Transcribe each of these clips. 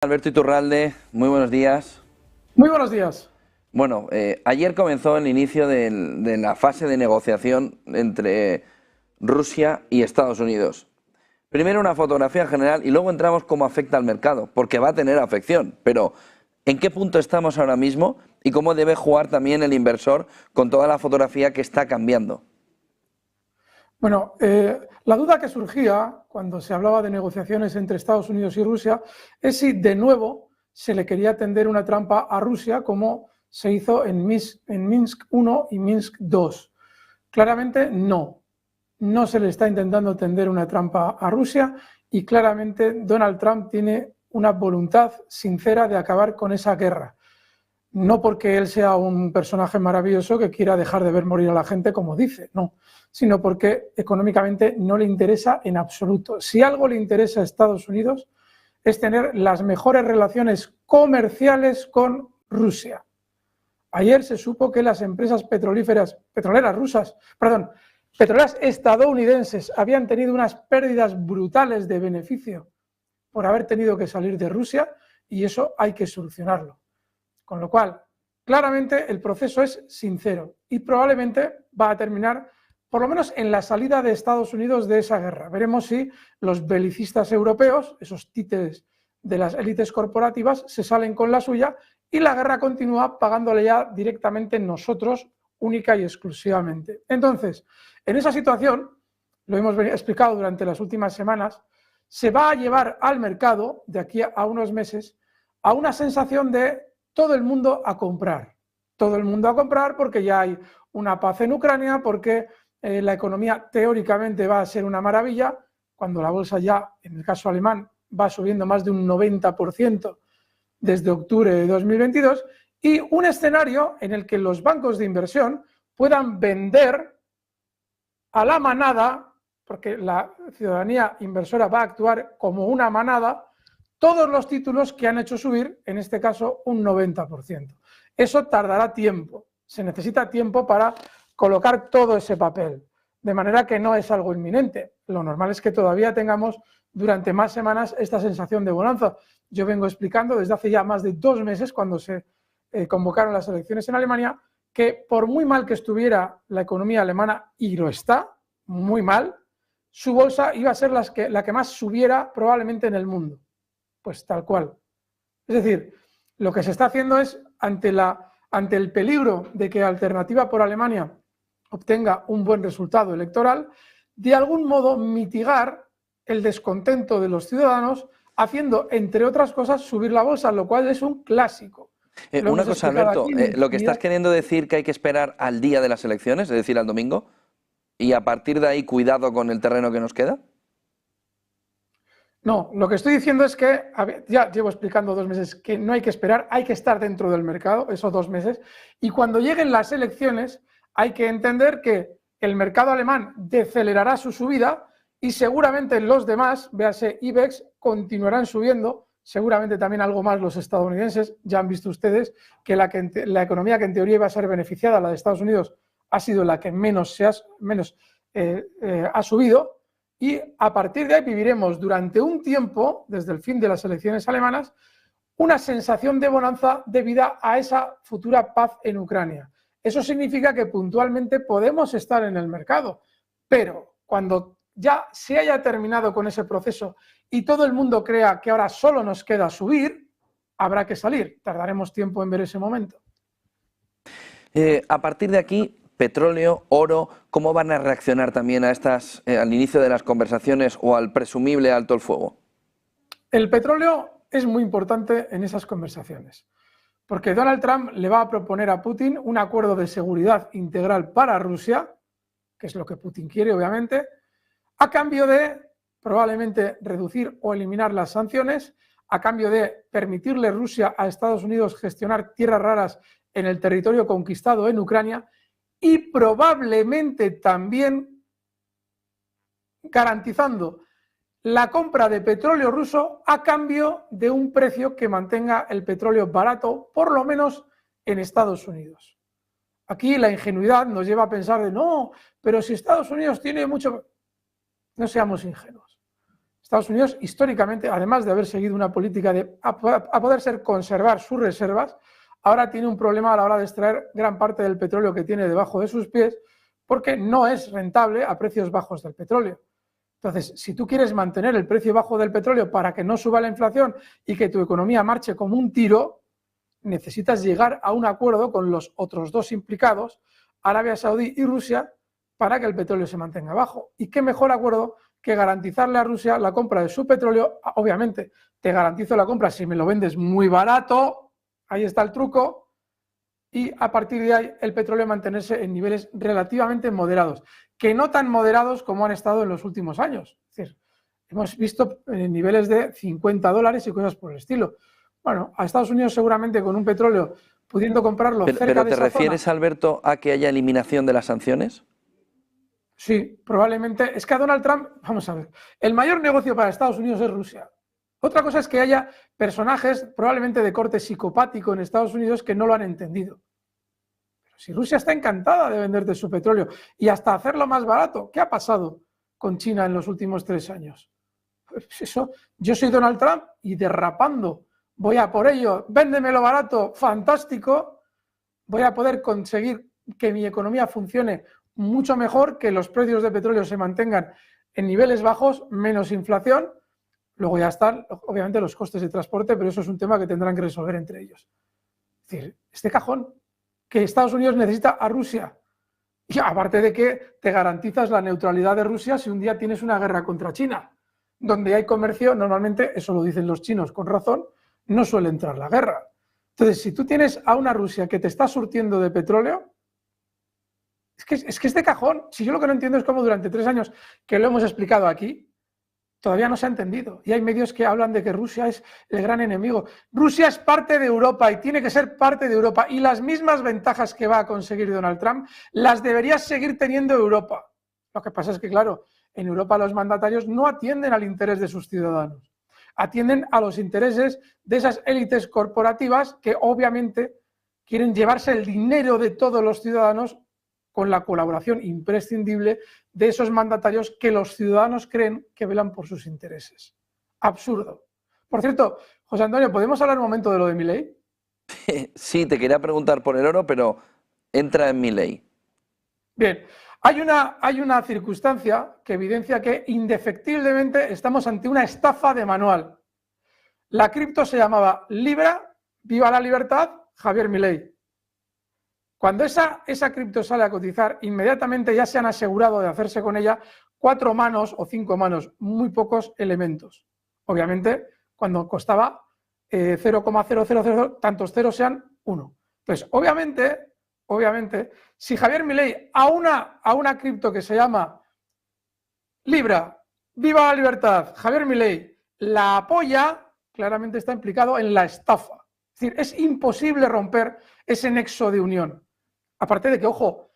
Alberto Iturralde, muy buenos días. Muy buenos días. Bueno, ayer comenzó el inicio de la fase de negociación entre Rusia y Estados Unidos. Primero una fotografía general y luego entramos cómo afecta al mercado, porque va a tener afección, pero ¿en qué punto estamos ahora mismo y cómo debe jugar también el inversor con toda la fotografía que está cambiando? Bueno, la duda que surgía cuando se hablaba de negociaciones entre Estados Unidos y Rusia es si de nuevo se le quería tender una trampa a Rusia como se hizo en Minsk I y Minsk II. Claramente no se le está intentando tender una trampa a Rusia y claramente Donald Trump tiene una voluntad sincera de acabar con esa guerra. No porque él sea un personaje maravilloso que quiera dejar de ver morir a la gente, como dice, no, sino porque económicamente no le interesa en absoluto. Si algo le interesa a Estados Unidos es tener las mejores relaciones comerciales con Rusia. Ayer se supo que las empresas petroleras estadounidenses habían tenido unas pérdidas brutales de beneficio por haber tenido que salir de Rusia y eso hay que solucionarlo. Con lo cual, claramente el proceso es sincero y probablemente va a terminar, por lo menos en la salida de Estados Unidos de esa guerra. Veremos si los belicistas europeos, esos títeres de las élites corporativas, se salen con la suya y la guerra continúa pagándole ya directamente nosotros, única y exclusivamente. Entonces, en esa situación, lo hemos explicado durante las últimas semanas, se va a llevar al mercado, de aquí a unos meses, a una sensación de todo el mundo a comprar. Todo el mundo a comprar porque ya hay una paz en Ucrania, porque la economía teóricamente va a ser una maravilla, cuando la bolsa ya, en el caso alemán, va subiendo más de un 90% desde octubre de 2022, y un escenario en el que los bancos de inversión puedan vender a la manada, porque la ciudadanía inversora va a actuar como una manada, todos los títulos que han hecho subir, en este caso, un 90%. Eso tardará tiempo, se necesita tiempo para colocar todo ese papel, de manera que no es algo inminente. Lo normal es que todavía tengamos durante más semanas esta sensación de bonanza. Yo vengo explicando desde hace ya más de 2 meses, cuando se convocaron las elecciones en Alemania, que por muy mal que estuviera la economía alemana, y lo está, muy mal, su bolsa iba a ser la que más subiera probablemente en el mundo. Pues tal cual. Es decir, lo que se está haciendo es, ante el peligro de que Alternativa por Alemania obtenga un buen resultado electoral, de algún modo mitigar el descontento de los ciudadanos, haciendo, entre otras cosas, subir la bolsa, lo cual es un clásico. Una cosa, Alberto, lo que estás queriendo decir que hay que esperar al día de las elecciones, es decir, al domingo, y a partir de ahí cuidado con el terreno que nos queda. No, lo que estoy diciendo es que, ya llevo explicando 2 meses que no hay que esperar, hay que estar dentro del mercado, esos 2 meses, y cuando lleguen las elecciones hay que entender que el mercado alemán decelerará su subida y seguramente los demás, véase IBEX, continuarán subiendo, seguramente también algo más los estadounidenses. Ya han visto ustedes que la economía que en teoría iba a ser beneficiada, la de Estados Unidos, ha sido la que menos ha subido. Y a partir de ahí viviremos durante un tiempo, desde el fin de las elecciones alemanas, una sensación de bonanza debida a esa futura paz en Ucrania. Eso significa que puntualmente podemos estar en el mercado, pero cuando ya se haya terminado con ese proceso y todo el mundo crea que ahora solo nos queda subir, habrá que salir. Tardaremos tiempo en ver ese momento. A partir de aquí, petróleo, oro, ¿cómo van a reaccionar también a al inicio de las conversaciones o al presumible alto el fuego? El petróleo es muy importante en esas conversaciones, porque Donald Trump le va a proponer a Putin un acuerdo de seguridad integral para Rusia, que es lo que Putin quiere, obviamente, a cambio de probablemente reducir o eliminar las sanciones, a cambio de permitirle Rusia a Estados Unidos gestionar tierras raras en el territorio conquistado en Ucrania, y probablemente también garantizando la compra de petróleo ruso a cambio de un precio que mantenga el petróleo barato, por lo menos en Estados Unidos. Aquí la ingenuidad nos lleva a pensar de no, pero si Estados Unidos tiene mucho... No seamos ingenuos. Estados Unidos, históricamente, además de haber seguido una política de a poder ser conservar sus reservas, ahora tiene un problema a la hora de extraer gran parte del petróleo que tiene debajo de sus pies, porque no es rentable a precios bajos del petróleo. Entonces, si tú quieres mantener el precio bajo del petróleo para que no suba la inflación y que tu economía marche como un tiro, necesitas llegar a un acuerdo con los otros dos implicados, Arabia Saudí y Rusia, para que el petróleo se mantenga bajo. ¿Y qué mejor acuerdo que garantizarle a Rusia la compra de su petróleo? Obviamente, te garantizo la compra si me lo vendes muy barato, ahí está el truco, y a partir de ahí el petróleo mantenerse en niveles relativamente moderados, que no tan moderados como han estado en los últimos años. Es decir, hemos visto niveles de $50 y cosas por el estilo. Bueno, a Estados Unidos seguramente con un petróleo pudiendo comprarlo cerca de esa zona. ¿Pero te refieres, Alberto, a que haya eliminación de las sanciones? Sí, probablemente. Es que a Donald Trump, vamos a ver, el mayor negocio para Estados Unidos es Rusia. Otra cosa es que haya personajes probablemente de corte psicopático en Estados Unidos que no lo han entendido. Pero si Rusia está encantada de venderte su petróleo y hasta hacerlo más barato, ¿qué ha pasado con China en los últimos 3 años? Pues eso, yo soy Donald Trump y derrapando, voy a por ello, véndemelo barato, fantástico, voy a poder conseguir que mi economía funcione mucho mejor, que los precios de petróleo se mantengan en niveles bajos, menos inflación. Luego ya están, obviamente, los costes de transporte, pero eso es un tema que tendrán que resolver entre ellos. Es decir, este cajón que Estados Unidos necesita a Rusia, y aparte de que te garantizas la neutralidad de Rusia si un día tienes una guerra contra China, donde hay comercio, normalmente, eso lo dicen los chinos con razón, no suele entrar la guerra. Entonces, si tú tienes a una Rusia que te está surtiendo de petróleo, es que este cajón, si yo lo que no entiendo es cómo durante 3 años que lo hemos explicado aquí, todavía no se ha entendido. Y hay medios que hablan de que Rusia es el gran enemigo. Rusia es parte de Europa y tiene que ser parte de Europa. Y las mismas ventajas que va a conseguir Donald Trump las debería seguir teniendo Europa. Lo que pasa es que, claro, en Europa los mandatarios no atienden al interés de sus ciudadanos. Atienden a los intereses de esas élites corporativas que obviamente quieren llevarse el dinero de todos los ciudadanos con la colaboración imprescindible de esos mandatarios que los ciudadanos creen que velan por sus intereses. Absurdo. Por cierto, José Antonio, ¿podemos hablar un momento de lo de Milei? Sí, te quería preguntar por el oro, pero entra en Milei. Bien, hay una circunstancia que evidencia que indefectiblemente estamos ante una estafa de manual. La cripto se llamaba Libra, viva la libertad, Javier Milei. Cuando esa cripto sale a cotizar, inmediatamente ya se han asegurado de hacerse con ella 4 manos o 5 manos, muy pocos elementos. Obviamente, cuando costaba 0,000, tantos ceros sean 1. Entonces, obviamente, si Javier Milei a una cripto que se llama Libra, viva la libertad, Javier Milei, la apoya, claramente está implicado en la estafa. Es decir, es imposible romper ese nexo de unión. Aparte de que, ojo,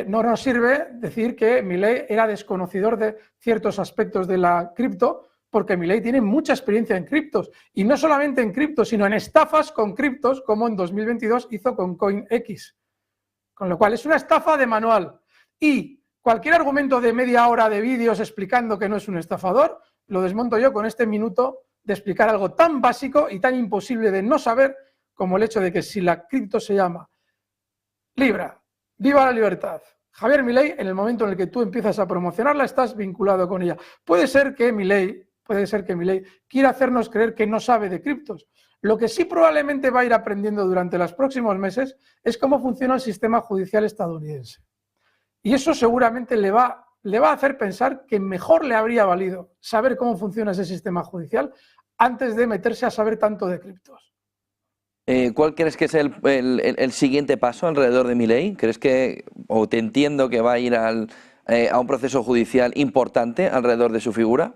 no nos sirve decir que Milei era desconocedor de ciertos aspectos de la cripto, porque Milei tiene mucha experiencia en criptos, y no solamente en criptos, sino en estafas con criptos, como en 2022 hizo con CoinX. Con lo cual es una estafa de manual. Y cualquier argumento de media hora de vídeos explicando que no es un estafador, lo desmonto yo con este minuto de explicar algo tan básico y tan imposible de no saber como el hecho de que si la cripto se llama Libra, viva la libertad, Javier Milei, en el momento en el que tú empiezas a promocionarla, estás vinculado con ella. Puede ser que Milei quiera hacernos creer que no sabe de criptos. Lo que sí probablemente va a ir aprendiendo durante los próximos meses es cómo funciona el sistema judicial estadounidense. Y eso seguramente le va a hacer pensar que mejor le habría valido saber cómo funciona ese sistema judicial antes de meterse a saber tanto de criptos. ¿Cuál crees que es el siguiente paso alrededor de Milei? ¿Crees que, o te entiendo que va a ir a un proceso judicial importante alrededor de su figura?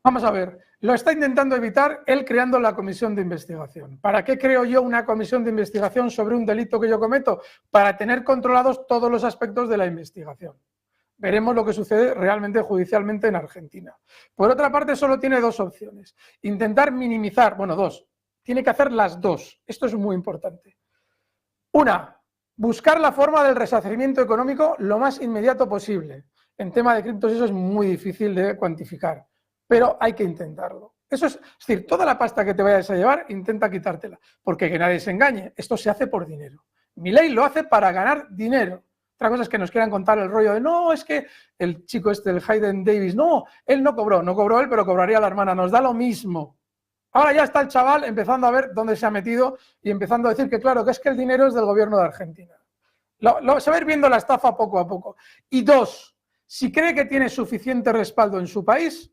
Vamos a ver, lo está intentando evitar él creando la comisión de investigación. ¿Para qué creo yo una comisión de investigación sobre un delito que yo cometo? Para tener controlados todos los aspectos de la investigación. Veremos lo que sucede realmente judicialmente en Argentina. Por otra parte, solo tiene 2 opciones. Intentar minimizar, bueno, 2. Tiene que hacer las 2. Esto es muy importante. Una, buscar la forma del resarcimiento económico lo más inmediato posible. En tema de criptos eso es muy difícil de cuantificar, pero hay que intentarlo. Eso es decir, toda la pasta que te vayas a llevar, intenta quitártela, porque que nadie se engañe, esto se hace por dinero. Milei lo hace para ganar dinero. Otra cosa es que nos quieran contar el rollo de no, es que el chico el Hayden Davis, no, él no cobró él, pero cobraría la hermana, nos da lo mismo. Ahora ya está el chaval empezando a ver dónde se ha metido y empezando a decir que claro, que es que el dinero es del gobierno de Argentina. Se va a ir viendo la estafa poco a poco. Y dos, si cree que tiene suficiente respaldo en su país,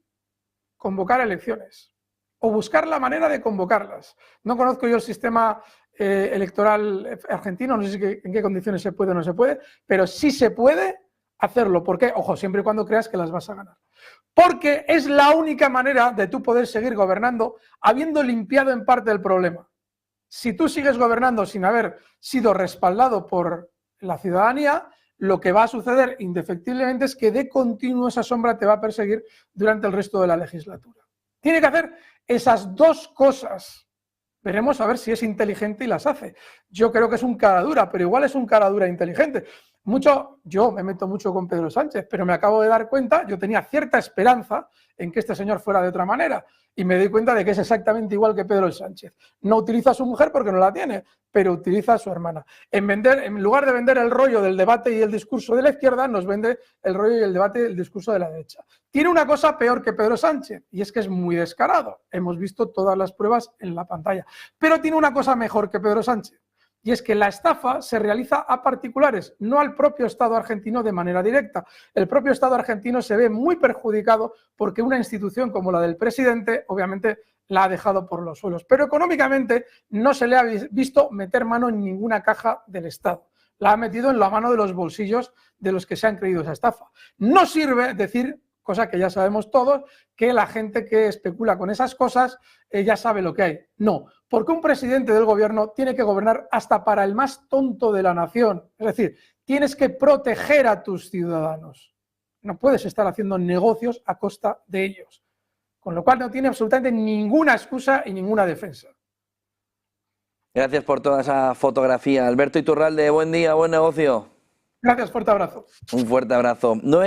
convocar elecciones o buscar la manera de convocarlas. No conozco yo el sistema electoral argentino, no sé en qué condiciones se puede o no se puede, pero sí se puede hacerlo. ¿Por qué? Ojo, siempre y cuando creas que las vas a ganar. Porque es la única manera de tú poder seguir gobernando habiendo limpiado en parte el problema. Si tú sigues gobernando sin haber sido respaldado por la ciudadanía, lo que va a suceder indefectiblemente es que de continuo esa sombra te va a perseguir durante el resto de la legislatura. Tiene que hacer esas dos cosas. Veremos a ver si es inteligente y las hace. Yo creo que es un cara dura, pero igual es un cara dura inteligente. Yo me meto mucho con Pedro Sánchez, pero me acabo de dar cuenta, yo tenía cierta esperanza en que este señor fuera de otra manera y me doy cuenta de que es exactamente igual que Pedro Sánchez. No utiliza a su mujer porque no la tiene, pero utiliza a su hermana. En lugar de vender el rollo del debate y el discurso de la izquierda, nos vende el rollo y el debate y el discurso de la derecha. Tiene una cosa peor que Pedro Sánchez y es que es muy descarado. Hemos visto todas las pruebas en la pantalla. Pero tiene una cosa mejor que Pedro Sánchez. Y es que la estafa se realiza a particulares, no al propio Estado argentino de manera directa. El propio Estado argentino se ve muy perjudicado porque una institución como la del presidente, obviamente, la ha dejado por los suelos. Pero económicamente no se le ha visto meter mano en ninguna caja del Estado. La ha metido en la mano de los bolsillos de los que se han creído esa estafa. No sirve decir, cosa que ya sabemos todos, que la gente que especula con esas cosas ya sabe lo que hay. No, porque un presidente del gobierno tiene que gobernar hasta para el más tonto de la nación. Es decir, tienes que proteger a tus ciudadanos. No puedes estar haciendo negocios a costa de ellos. Con lo cual no tiene absolutamente ninguna excusa y ninguna defensa. Gracias por toda esa fotografía. Alberto Iturralde, buen día, buen negocio. Gracias, fuerte abrazo. Un fuerte abrazo.